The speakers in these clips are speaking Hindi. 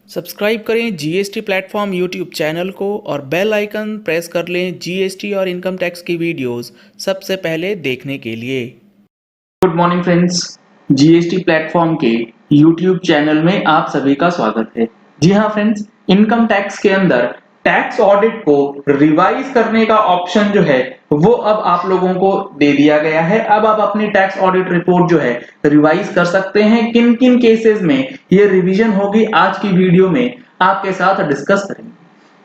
सब्सक्राइब करें जीएसटी प्लेटफॉर्म यूट्यूब चैनल को और बेल आइकन प्रेस कर लें जीएसटी और इनकम टैक्स की वीडियोस सबसे पहले देखने के लिए। Good morning friends, GST platform के यूट्यूब चैनल में आप सभी का स्वागत है। जी हाँ फ्रेंड्स, इनकम टैक्स के अंदर टैक्स ऑडिट को रिवाइज करने का ऑप्शन जो है वो अब आप लोगों को दे दिया गया है। अब आप अपनी टैक्स ऑडिट रिपोर्ट जो है रिवाइज कर सकते हैं। किन किन केसेस में ये रिवीजन होगी आज की वीडियो में आपके साथ डिस्कस करेंगे।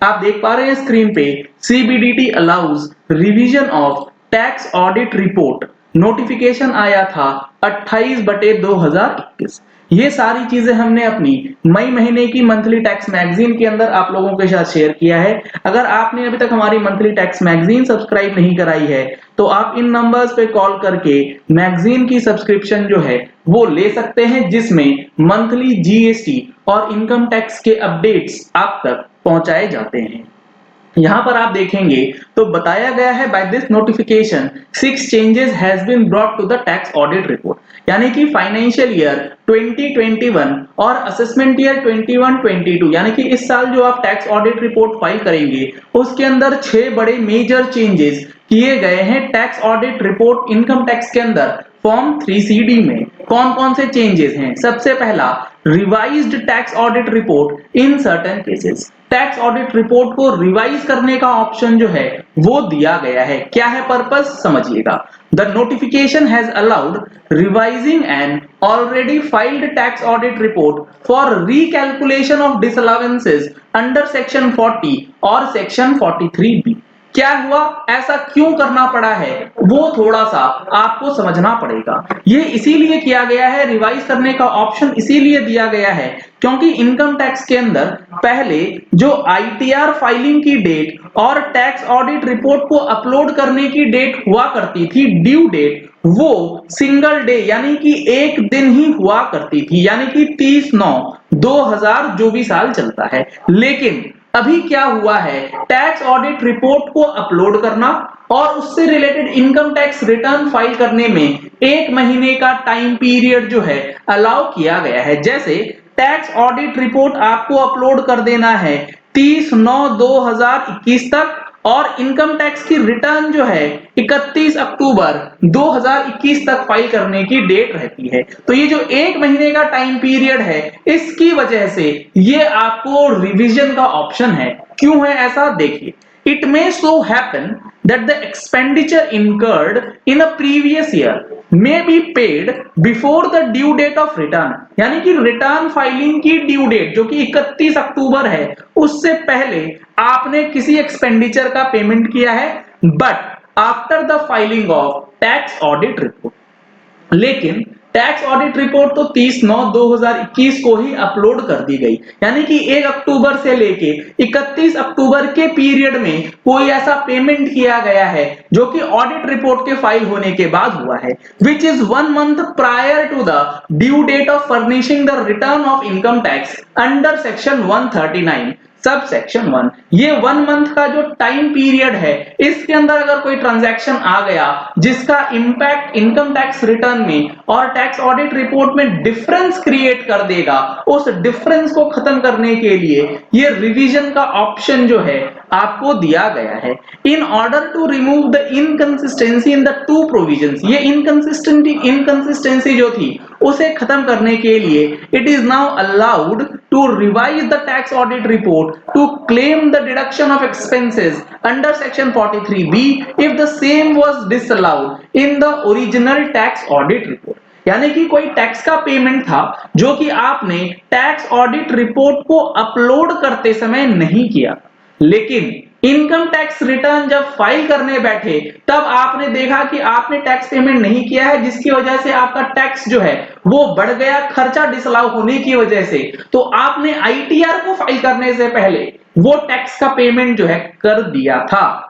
आप देख पा रहे हैं स्क्रीन पे CBDT allows revision of tax audit report notification आया था 28/2021। ये सारी चीजें हमने अपनी मई महीने की मंथली टैक्स मैगजीन के अंदर आप लोगों के साथ शेयर किया है। अगर आपने अभी तक हमारी मंथली टैक्स मैगजीन सब्सक्राइब नहीं कराई है तो आप इन नंबर्स पे कॉल करके मैगजीन की सब्सक्रिप्शन जो है वो ले सकते हैं, जिसमें मंथली जीएसटी और इनकम टैक्स के अपडेट्स आप तक पहुंचाए जाते हैं। यहां पर आप देखेंगे तो बताया गया है by this notification 6 changes has been brought to the tax audit report, यानी कि फाइनेंशियल ईयर 2021 और असेसमेंट ईयर 21-22, यानी कि इस साल जो आप टैक्स ऑडिट रिपोर्ट फाइल करेंगे उसके अंदर 6 बड़े मेजर चेंजेस किए गए हैं tax audit report income tax के अंदर फॉर्म 3CD में। कौन कौन से चेंजेस हैं? सबसे पहला, revised tax audit report in certain cases. Tax audit report को रिवाइज करने का ऑप्शन जो है वो दिया गया है। क्या है पर्पस, समझिएगा। The notification has allowed revising an already filed tax audit report for recalculation of disallowances under section 40 और सेक्शन 43B। क्या हुआ, ऐसा क्यों करना पड़ा है वो थोड़ा सा आपको समझना पड़ेगा। ये इसीलिए किया गया है, रिवाइज करने का ऑप्शन इसीलिए दिया गया है क्योंकि इनकम टैक्स के अंदर पहले जो आईटीआर फाइलिंग की डेट और टैक्स ऑडिट रिपोर्ट को अपलोड करने की डेट हुआ करती थी, ड्यू डेट, वो सिंगल डे यानी कि एक दिन ही हुआ करती थी, यानी कि 30/9/2000 जो भी साल चलता है। लेकिन अभी क्या हुआ है, टैक्स ऑडिट रिपोर्ट को अपलोड करना और उससे related income tax return file करने में 1 महीने का टाइम पीरियड जो है अलाउ किया गया है। जैसे टैक्स ऑडिट रिपोर्ट आपको अपलोड कर देना है 30/9/2021 तक और इनकम टैक्स की रिटर्न जो है 31 अक्टूबर 2021 तक फाइल करने की डेट रहती है। तो ये जो 1 महीने का टाइम पीरियड है इसकी वजह से ये आपको रिवीजन का ऑप्शन है। क्यों है ऐसा, देखिए। It may so happen that the expenditure incurred in a previous year may be paid before the due date of return, यानी कि रिटर्न फाइलिंग की ड्यू डेट जो कि 31 अक्टूबर है उससे पहले आपने किसी एक्सपेंडिचर का पेमेंट किया है, but after the filing of tax audit report. लेकिन टैक्स ऑडिट रिपोर्ट तो 30/9/2021 को ही अपलोड कर दी गई, यानी कि 1 अक्टूबर से लेके 31 अक्टूबर के पीरियड में कोई ऐसा पेमेंट किया गया है जो कि ऑडिट रिपोर्ट के फाइल होने के बाद हुआ है, which is 1 month prior to the due date of furnishing the return of income tax under section 139 sub section 1। ये 1 मंथ का जो टाइम पीरियड है इसके अंदर अगर कोई ट्रांजैक्शन आ गया जिसका इंपैक्ट इनकम टैक्स रिटर्न में और टैक्स ऑडिट रिपोर्ट में डिफरेंस क्रिएट कर देगा, उस डिफरेंस को खत्म करने के लिए ये रिवीजन का ऑप्शन जो है आपको दिया गया है। In order to remove the inconsistency in the two provisions, ये इनकंसिस्टेंसी जो थी उसे खत्म करने के लिए it is now allowed to revise the tax audit report to claim the deduction of expenses under section 43B if the same was disallowed in the original tax audit report। यानी कि कोई टैक्स का पेमेंट था जो कि आपने टैक्स ऑडिट रिपोर्ट को अपलोड करते समय नहीं किया, लेकिन इनकम टैक्स रिटर्न जब फाइल करने बैठे तब आपने देखा कि आपने टैक्स पेमेंट नहीं किया है, जिसकी वजह से आपका टैक्स जो है वो बढ़ गया, खर्चा डिसअलाउ होने की वजह से। तो आपने आईटीआर को फाइल करने से पहले वो टैक्स का पेमेंट जो है कर दिया था,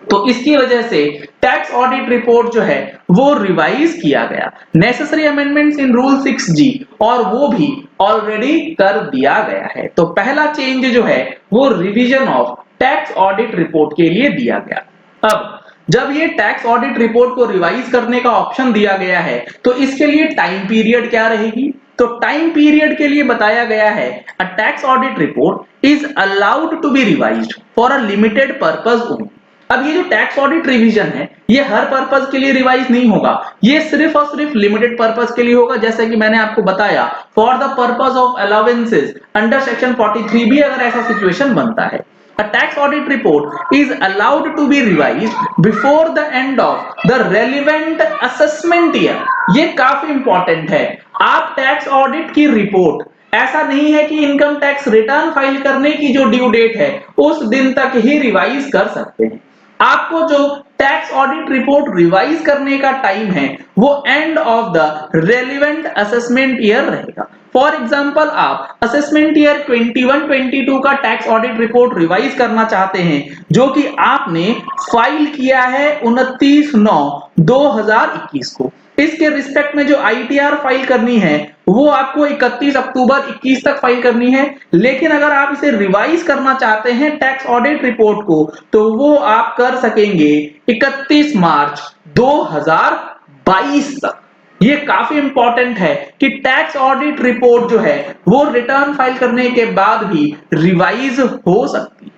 तो इसकी वजह से टैक्स ऑडिट रिपोर्ट जो है वो रिवाइज किया गया। Necessary amendments in rule 6G और वो भी ऑलरेडी कर दिया गया है। तो पहला चेंज जो है वो revision of tax audit report के लिए दिया गया। अब जब ये टैक्स ऑडिट रिपोर्ट को रिवाइज करने का ऑप्शन दिया गया है तो इसके लिए टाइम पीरियड क्या रहेगी, तो टाइम पीरियड के लिए बताया गया है a tax audit report is allowed to be revised for a limited purpose only. अब ये जो टैक्स ऑडिट रिवीजन है ये हर पर्पस के लिए रिवाइज नहीं होगा, ये सिर्फ और सिर्फ लिमिटेड पर्पस के लिए होगा, जैसे कि मैंने आपको बताया for the purpose of allowances under section 43 भी अगर ऐसा सिचुएशन बनता है। A tax audit report is allowed to be revised before the end of the relevant assessment year। ये काफी इंपॉर्टेंट है। आप टैक्स ऑडिट की रिपोर्ट, ऐसा नहीं है कि इनकम टैक्स रिटर्न फाइल करने की जो ड्यू डेट है उस दिन तक ही रिवाइज कर सकते हैं। आपको जो टैक्स ऑडिट रिपोर्ट रिवाइज करने का टाइम है वो end of the relevant assessment year रहेगा। फॉर एग्जांपल आप असेसमेंट ईयर 21-22 का टैक्स ऑडिट रिपोर्ट रिवाइज करना चाहते हैं जो कि आपने फाइल किया है 29/9/2021 को। इसके रिस्पेक्ट में जो आईटीआर फाइल करनी है वो आपको 31 अक्टूबर 21 तक फाइल करनी है, लेकिन अगर आप इसे रिवाइज करना चाहते हैं टैक्स ऑडिट रिपोर्ट को तो वो आप कर सकेंगे 31 मार्च 2022 तक। ये काफी इंपॉर्टेंट है कि टैक्स ऑडिट रिपोर्ट जो है वो रिटर्न फाइल करने के बाद भी रिवाइज हो सकती है।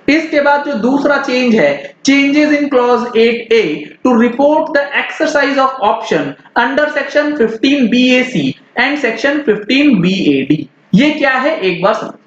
इसके बाद जो दूसरा चेंज है, changes in clause 8A to report the exercise of option under section 15BAC and section 15BAD। ये क्या है एक बार समझिए।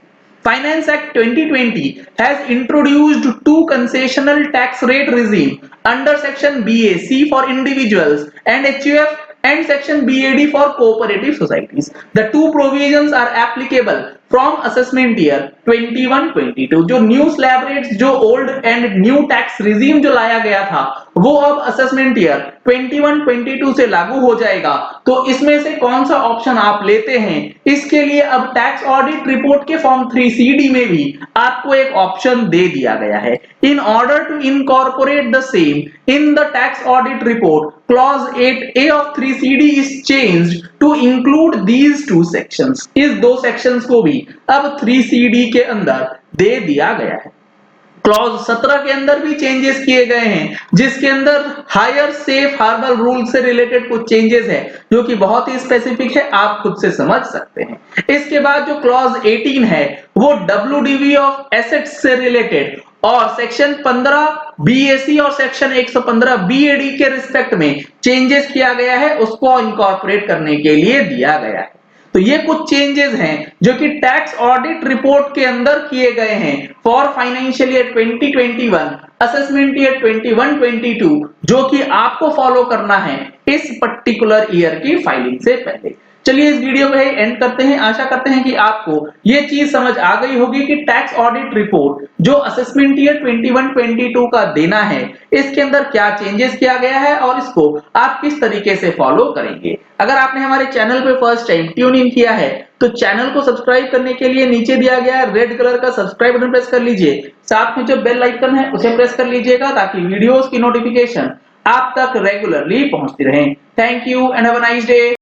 Finance Act 2020 has introduced two concessional tax rate regime under section BAC for individuals and HUF and section BAD for cooperative societies. The two provisions are applicable from assessment year 21-22। जो न्यू स्लैब रेट्स, जो old and new tax regime जो लाया गया था वो अब असेसमेंट ईयर 21-22 से लागू हो जाएगा। तो इसमें से कौन सा ऑप्शन आप लेते हैं इसके लिए अब टैक्स ऑडिट रिपोर्ट के फॉर्म 3CD में भी आपको एक ऑप्शन दे दिया गया है। In order to incorporate the same in the tax audit report clause 8A of 3CD is changed to include these two sections. इस दो सेक्शंस को भी अब 3CD के अंदर दे दिया गया है। क्लॉज 17 के अंदर भी चेंजेस किए गए हैं जिसके अंदर हायर सेफ हार्बर रूल से रिलेटेड कुछ चेंजेस है जो कि बहुत ही स्पेसिफिक है, आप खुद से समझ सकते हैं। इसके बाद जो क्लॉज 18 है वो WDV ऑफ एसेट्स से रिलेटेड और सेक्शन 15 BAC और सेक्शन 115 BAD के रिस्पेक्ट में चेंजेस किया गया है, उसको इनकॉर्पोरेट करने के लिए दिया गया है। तो ये कुछ चेंजेस हैं जो कि टैक्स ऑडिट रिपोर्ट के अंदर किए गए हैं for financial year 2021 assessment year 21-22 जो कि आपको फॉलो करना है इस पर्टिकुलर ईयर की फाइलिंग से पहले। चलिए इस वीडियो को एंड करते हैं। आशा करते हैं कि आपको ये चीज समझ आ गई होगी कि टैक्स ऑडिट रिपोर्ट जो असेसमेंट ईयर 21-22 का देना है इसके अंदर क्या चेंजेस किया गया है और इसको आप किस तरीके से फॉलो करेंगे। अगर आपने हमारे चैनल पे फर्स्ट टाइम ट्यून इन किया है तो चैनल को सब्सक्राइब करने के लिए नीचे दिया गया है रेड कलर का सब्सक्राइब बटन प्रेस कर लीजिए, साथ में जो बेल आइकन है उसे प्रेस कर लीजिएगा ताकि वीडियोस की नोटिफिकेशन आप तक रेगुलरली पहुंचती रहे। Thank you and have a nice day.